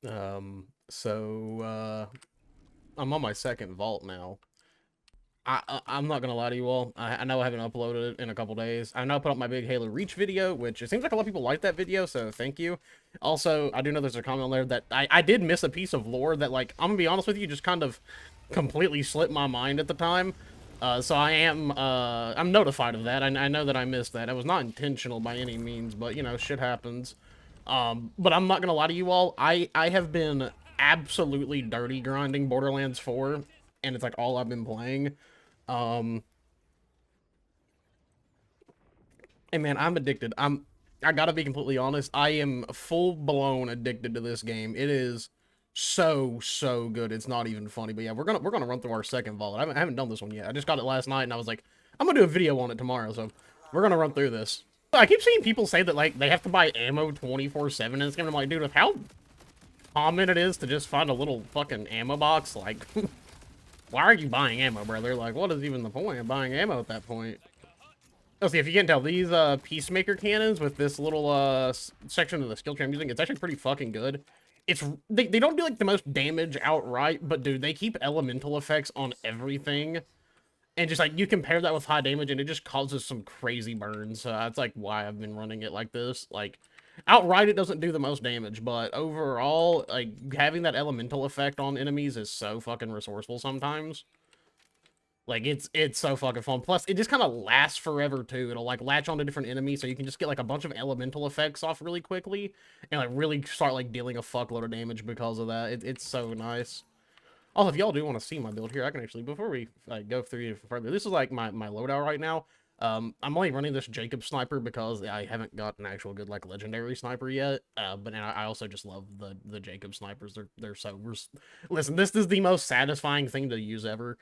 I'm on my second vault now. I'm not gonna lie to you all. I know I haven't uploaded it in a couple days. I know I put up my big Halo Reach video, which it seems like a lot of people like that video, so thank you. Also, I do know there's a comment on there that I did miss a piece of lore that, like, I'm gonna be honest with you, just kind of completely slipped my mind at the time. So I'm notified of that. I know that I missed that. It was not intentional by any means, but, you know, shit happens. But I'm not gonna lie to you all. I have been absolutely dirty grinding Borderlands 4, and it's like all I've been playing. Um, and man, I'm addicted. I gotta be completely honest. I am full blown addicted to this game. It is so good. It's not even funny. But yeah, we're gonna run through our second vault. I haven't done this one yet. I just got it last night, and I was like, I'm gonna do a video on it tomorrow. So we're gonna run through this. I keep seeing people say that like they have to buy ammo 24/7 in this game. I'm like, dude, with how common it is to just find a little fucking ammo box, like, why are you buying ammo, brother? Like, what is even the point of buying ammo at that point? Oh, see, if you can't tell, these Peacemaker cannons with this little section of the skill tree I'm using, it's actually pretty fucking good. They don't do like the most damage outright, but dude, they keep elemental effects on everything. And just like you compare that with high damage and it just causes some crazy burns. So that's like why I've been running it like this. Like outright it doesn't do the most damage, but overall, like having that elemental effect on enemies is so fucking resourceful sometimes. Like, it's so fucking fun. Plus, it just kind of lasts forever, too. It'll, like, latch onto different enemies, so you can just get, like, a bunch of elemental effects off really quickly, and, like, really start, like, dealing a fuckload of damage because of that. It's so nice. Also, if y'all do want to see my build here, I can actually, before we like, go through it further, this is, like, my loadout right now. I'm only running this Jacob sniper because I haven't got an actual good, like, legendary sniper yet. But I also just love the Jacob snipers. They're so... Listen, this is the most satisfying thing to use ever.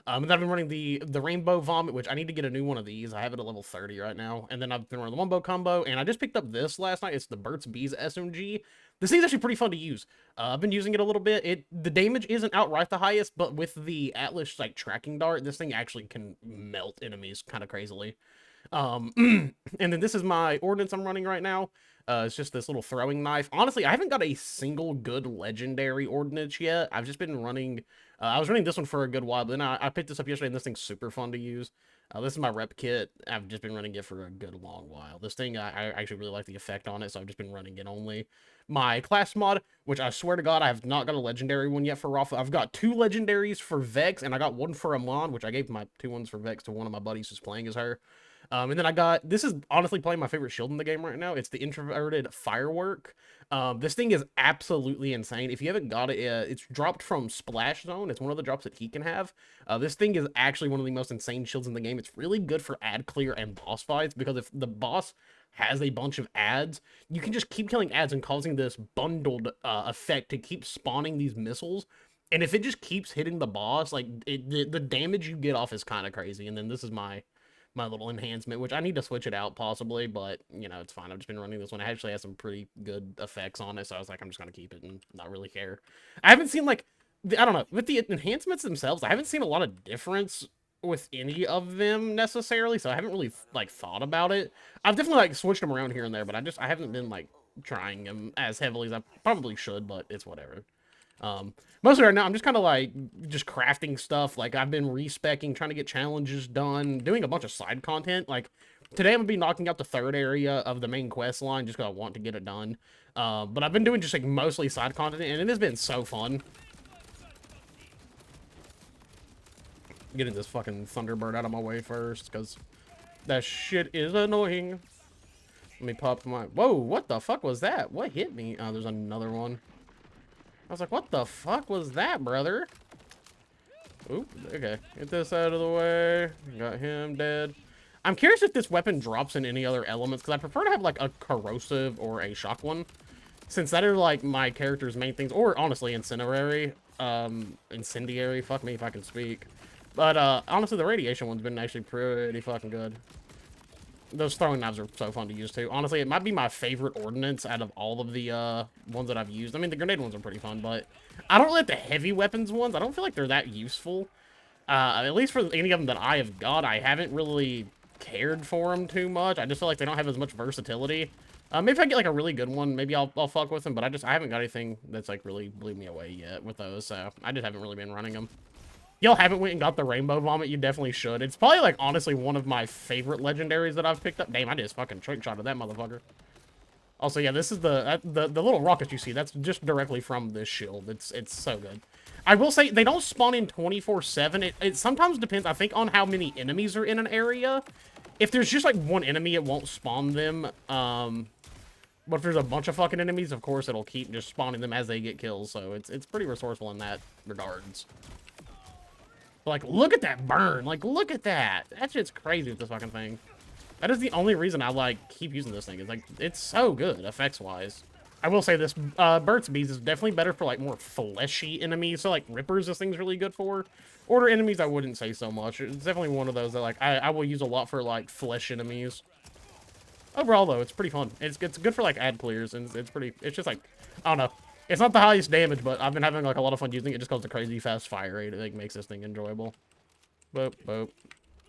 And then I've been running the Rainbow Vomit, which I need to get a new one of these. I have it at level 30 right now. And then I've been running the Wumbo Combo, and I just picked up this last night. It's the Burt's Bees SMG. This thing's actually pretty fun to use. I've been using it a little bit. The damage isn't outright the highest, but with the Atlas like tracking dart, this thing actually can melt enemies kind of crazily. And then this is my ordnance I'm running right now. It's just this little throwing knife. Honestly, I haven't got a single good legendary ordnance yet. I've just been running... I was running this one for a good while, but then I picked this up yesterday, and this thing's super fun to use. This is my rep kit. I've just been running it for a good long while. This thing, I actually really like the effect on it, so I've just been running it only. My class mod, which I swear to God, I have not got a legendary one yet for Rafa. I've got 2 legendaries for Vex, and I got 1 for Amon, which I gave my 2 ones for Vex to one of my buddies who's playing as her. And then I got, this is honestly probably my favorite shield in the game right now. It's the Introverted Firework. This thing is absolutely insane. If you haven't got it, it's dropped from Splash Zone. It's one of the drops that he can have. This thing is actually one of the most insane shields in the game. It's really good for ad clear and boss fights, because if the boss has a bunch of ads, you can just keep killing ads and causing this bundled effect to keep spawning these missiles. And if it just keeps hitting the boss, like, the damage you get off is kind of crazy. And then this is my little enhancement, which I need to switch it out possibly, but, you know, it's fine. I've just been running this one. It actually has some pretty good effects on it, so I was like, I'm just going to keep it and not really care. I haven't seen, like, I don't know, with the enhancements themselves, I haven't seen a lot of difference with any of them necessarily, so I haven't really, like, thought about it. I've definitely, like, switched them around here and there, but I haven't been, like, trying them as heavily as I probably should, but it's whatever. Mostly right now, I'm just kind of like, just crafting stuff. Like, I've been respecking, trying to get challenges done, doing a bunch of side content. Like, today I'm gonna be knocking out the 3rd area of the main quest line just because I want to get it done. But I've been doing just, like, mostly side content, and it has been so fun. Getting this fucking Thunderbird out of my way first, because that shit is annoying. Let me pop my... Whoa, what the fuck was that? What hit me? Oh, there's another one. I was like, what the fuck was that, brother? Oop, okay. Get this out of the way. Got him dead. I'm curious if this weapon drops in any other elements, because I prefer to have, like, a corrosive or a shock one, since that are, like, my character's main things. Or, honestly, incendiary. Incendiary. Fuck me if I can speak. But, honestly, the radiation one's been actually pretty fucking good. Those throwing knives are so fun to use, too. Honestly, it might be my favorite ordnance out of all of the, ones that I've used. I mean, the grenade ones are pretty fun, but I don't really like the heavy weapons ones. I don't feel like they're that useful. At least for any of them that I have got, I haven't really cared for them too much. I just feel like they don't have as much versatility. Maybe if I get like a really good one, maybe I'll fuck with them. But I haven't got anything that's like really blew me away yet with those. So I just haven't really been running them. Y'all haven't went and got the Rainbow Vomit, you definitely should. It's probably, like, honestly one of my favorite legendaries that I've picked up. Damn, I just fucking trick-shotted that motherfucker. Also, yeah, this is the little rocket you see. That's just directly from this shield. It's so good. I will say, they don't spawn in 24/7. It sometimes depends, I think, on how many enemies are in an area. If there's just, like, one enemy, it won't spawn them. But if there's a bunch of fucking enemies, of course, it'll keep just spawning them as they get kills. So it's pretty resourceful in that regards. But, like, look at that burn. Like, look at that. That shit's crazy with this fucking thing. That is the only reason I, like, keep using this thing. It's, like, it's so good, effects-wise. I will say this, Burt's Bees is definitely better for, like, more fleshy enemies. So, like, Rippers, this thing's really good for. Order enemies, I wouldn't say so much. It's definitely one of those that, like, I will use a lot for, like, flesh enemies. Overall, though, it's pretty fun. It's good for, like, ad clears, and it's just, like, I don't know. It's not the highest damage, but I've been having, like, a lot of fun using it just because the crazy fast fire rate, it, like, makes this thing enjoyable. Boop, boop.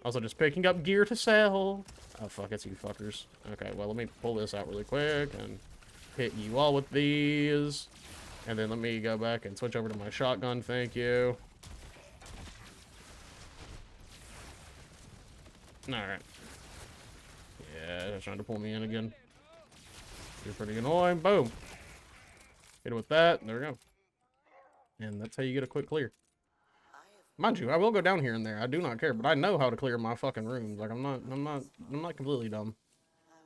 Also, just picking up gear to sell. Oh, fuck, it's you fuckers. Okay, well, let me pull this out really quick and hit you all with these. And then let me go back and switch over to my shotgun, thank you. Alright. Yeah, they're trying to pull me in again. You're pretty annoying. Boom. Hit it with that. There we go. And that's how you get a quick clear. Mind you, I will go down here and there. I do not care, but I know how to clear my fucking rooms. Like, I'm not completely dumb.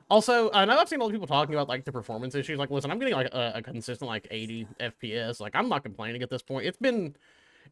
Also, I know I've seen a lot of people talking about, like, the performance issues. Like, listen, I'm getting, like, a consistent, like, 80 FPS. Like, I'm not complaining at this point. It's been,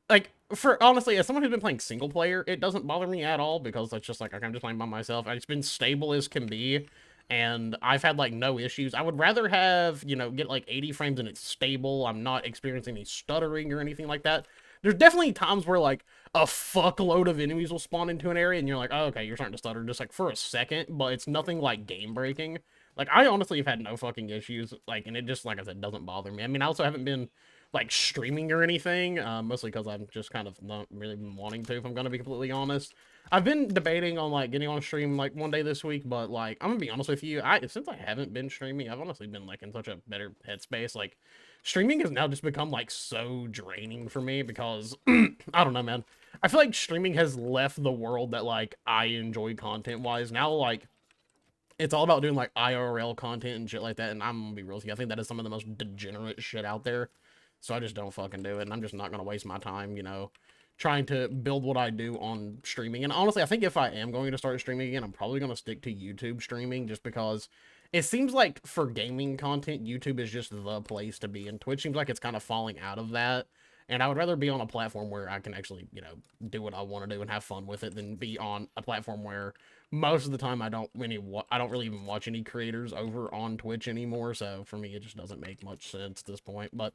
like, honestly, as someone who's been playing single player, it doesn't bother me at all because it's just, like, I'm just playing by myself. It's been stable as can be. And I've had, like, no issues. I would rather have, you know, get, like, 80 frames and it's stable. I'm not experiencing any stuttering or anything like that. There's definitely times where, like, a fuckload of enemies will spawn into an area and you're like, oh, okay, you're starting to stutter just, like, for a second. But it's nothing, like, game-breaking. Like, I honestly have had no fucking issues. Like, and it just, like I said, doesn't bother me. I mean, I also haven't been, like, streaming or anything. Mostly because I'm just kind of not really been wanting to, if I'm going to be completely honest. I've been debating on, like, getting on stream, like, one day this week, but, like, I'm gonna be honest with you, since I haven't been streaming, I've honestly been, like, in such a better headspace. Like, streaming has now just become, like, so draining for me because, I don't know, man. I feel like streaming has left the world that, like, I enjoy content-wise. Now, like, it's all about doing, like, IRL content and shit like that, and I'm gonna be real with you, I think that is some of the most degenerate shit out there. So I just don't fucking do it, and I'm just not gonna waste my time, you know, trying to build what I do on streaming. And honestly, I think if I am going to start streaming again, I'm probably going to stick to YouTube streaming just because it seems like for gaming content, YouTube is just the place to be. And Twitch seems like it's kind of falling out of that. And I would rather be on a platform where I can actually, you know, do what I want to do and have fun with it than be on a platform where most of the time I don't really even watch any creators over on Twitch anymore. So for me, it just doesn't make much sense at this point. But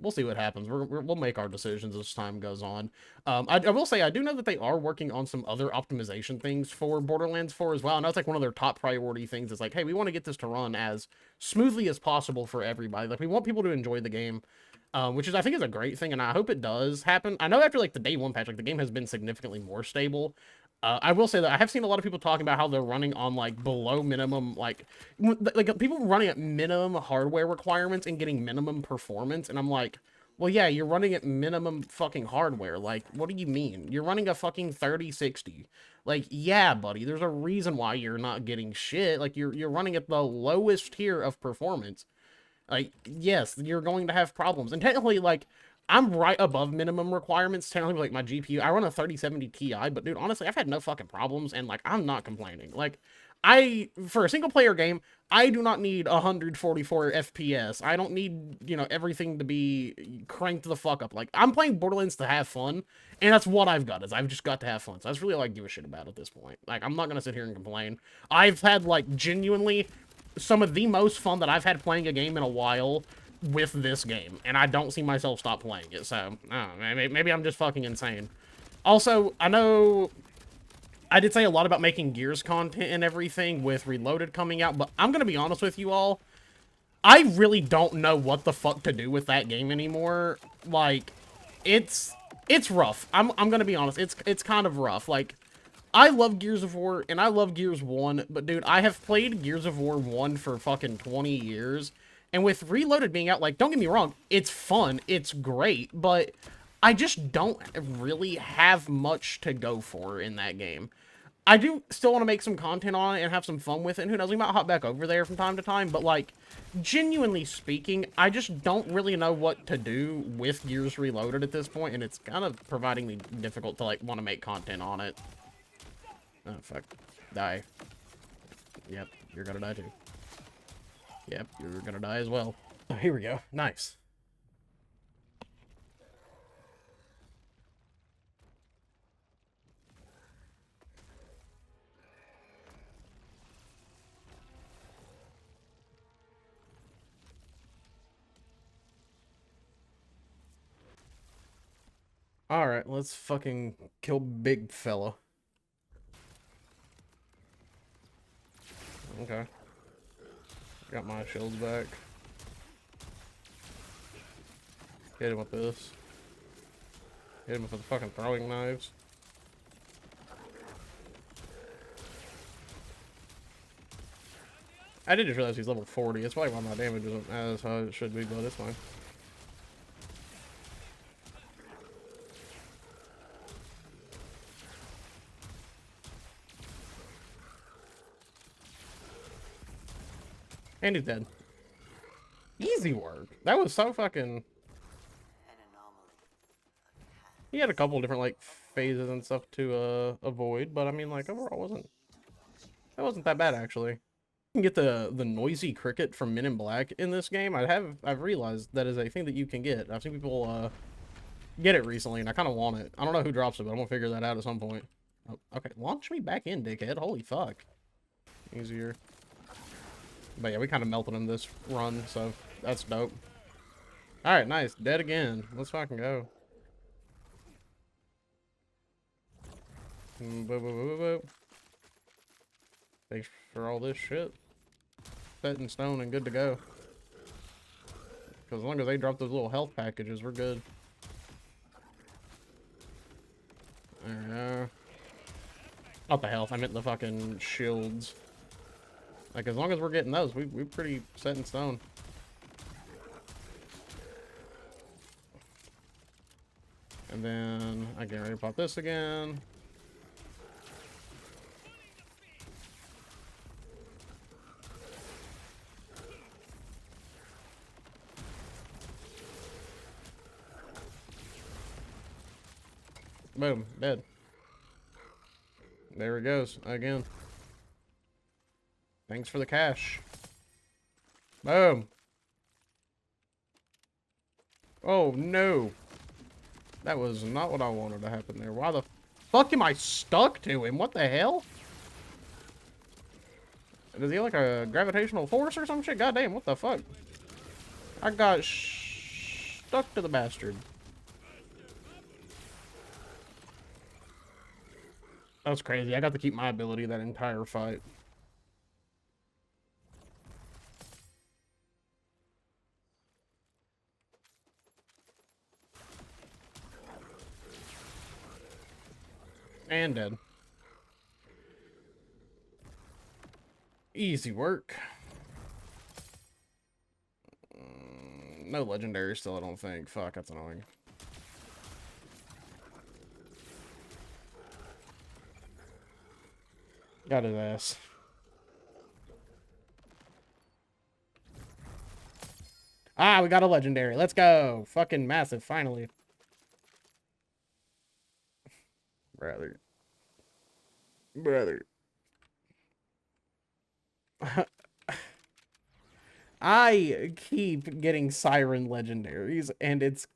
we'll see what happens. We'll make our decisions as time goes on. I will say, I do know that they are working on some other optimization things for Borderlands 4 as well. I know it's like one of their top priority things. It's like, hey, we want to get this to run as smoothly as possible for everybody. Like, we want people to enjoy the game, which is, I think, is a great thing, and I hope it does happen. I know after, like, the day one patch, like, the game has been significantly more stable. I will say that I have seen a lot of people talking about how they're running on, like, below minimum, like people running at minimum hardware requirements and getting minimum performance, and I'm like, well, yeah, you're running at minimum fucking hardware. Like, what do you mean? You're running a fucking 3060. Like, yeah, buddy, there's a reason why you're not getting shit. Like, you're running at the lowest tier of performance. Like, yes, you're going to have problems. And technically, like, I'm right above minimum requirements. Technically, like, my GPU, I run a 3070 Ti, but dude, honestly, I've had no fucking problems, and, like, I'm not complaining. Like, for a single player game, I do not need 144 FPS. I don't need, you know, everything to be cranked the fuck up. Like, I'm playing Borderlands to have fun, and that's what I've got, is I've just got to have fun. So that's really all I give a shit about at this point. Like, I'm not gonna sit here and complain. I've had, like, genuinely some of the most fun that I've had playing a game in a while with this game, and I don't see myself stop playing it, so, I don't know, maybe I'm just fucking insane. Also, I know I did say a lot about making Gears content and everything with Reloaded coming out, but I'm gonna be honest with you all, I really don't know what the fuck to do with that game anymore. Like, it's rough. I'm gonna be honest, it's kind of rough. Like, I love Gears of War, and I love Gears 1, but dude, I have played Gears of War 1 for fucking 20 years, and with Reloaded being out, like, don't get me wrong, it's fun, it's great, but I just don't really have much to go for in that game. I do still want to make some content on it and have some fun with it, and who knows, we might hop back over there from time to time, but, like, genuinely speaking, I just don't really know what to do with Gears Reloaded at this point, and it's kind of providing me difficult to, like, want to make content on it. Oh, fuck. Die. Yep, you're gonna die too. Yep, you're gonna die as well. Oh, here we go. Nice. Alright, let's fucking kill big fella. Okay. Got my shields back. Hit him with this. Hit him with the fucking throwing knives. I did just realize he's level 40. That's probably why my damage isn't as high as it should be, but it's fine. And he's dead. Easy work. That was so fucking... He had a couple different, like, phases and stuff to, avoid, but I mean, like, overall that wasn't that bad, actually. You can get the noisy cricket from Men in Black in this game. I've realized that is a thing that you can get. I've seen people, get it recently, and I kind of want it. I don't know who drops it, but I'm gonna figure that out at some point. Oh, okay, launch me back in, dickhead. Holy fuck. Easier. But yeah, we kind of melted him this run, so that's dope. Alright, nice. Dead again. Let's fucking go. Boop, boop, boop, boop. Thanks for all this shit. Set in stone and good to go. Because as long as they drop those little health packages, we're good. There. Not the health, I meant the fucking shields. Like, as long as we're getting those, we're pretty set in stone. And then I get ready to pop this again. Boom, dead. There it goes, again. Thanks for the cash. Boom. Oh, no. That was not what I wanted to happen there. Why the fuck am I stuck to him? What the hell? Does he have like a gravitational force or some shit? Goddamn, what the fuck? I got stuck to the bastard. That was crazy. I got to keep my ability that entire fight. And dead. Easy work. No legendary still, I don't think. Fuck, that's annoying. Got his ass. Ah, we got a legendary. Let's go. Fucking massive, finally. Brother. I keep getting Siren legendaries, and it's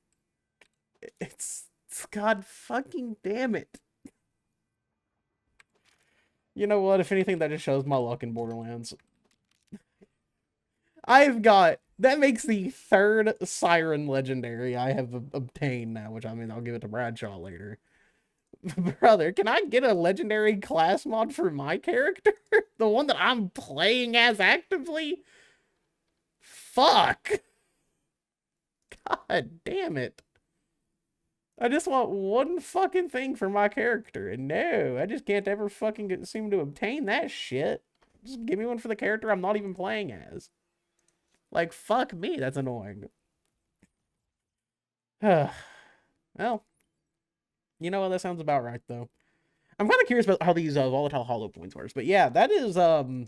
God fucking damn it. You know what? If anything, that just shows my luck in Borderlands. That makes the third Siren legendary I have obtained now, which I mean, I'll give it to Bradshaw later. Brother, can I get a legendary class mod for my character? The one that I'm playing as actively? Fuck. God damn it. I just want one fucking thing for my character, and no, I just can't ever fucking seem to obtain that shit. Just give me one for the character I'm not even playing as. Like, fuck me, that's annoying. Well, you know what? That sounds about right, though. I'm kind of curious about how these volatile hollow points works, but yeah, that is I'm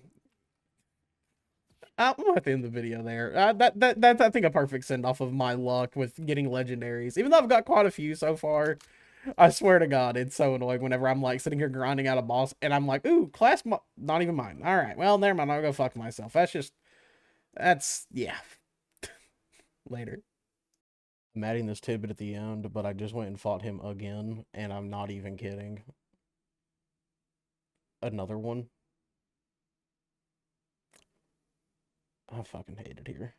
at the end of the video there. That's I think a perfect send off of my luck with getting legendaries. Even though I've got quite a few so far, I swear to God, it's so annoying whenever I'm like sitting here grinding out a boss and I'm like, ooh, not even mine. All right, well, never mind. I'll go fuck myself. That's yeah. Later. I'm adding this tidbit at the end, but I just went and fought him again, and I'm not even kidding. Another one. I fucking hate it here.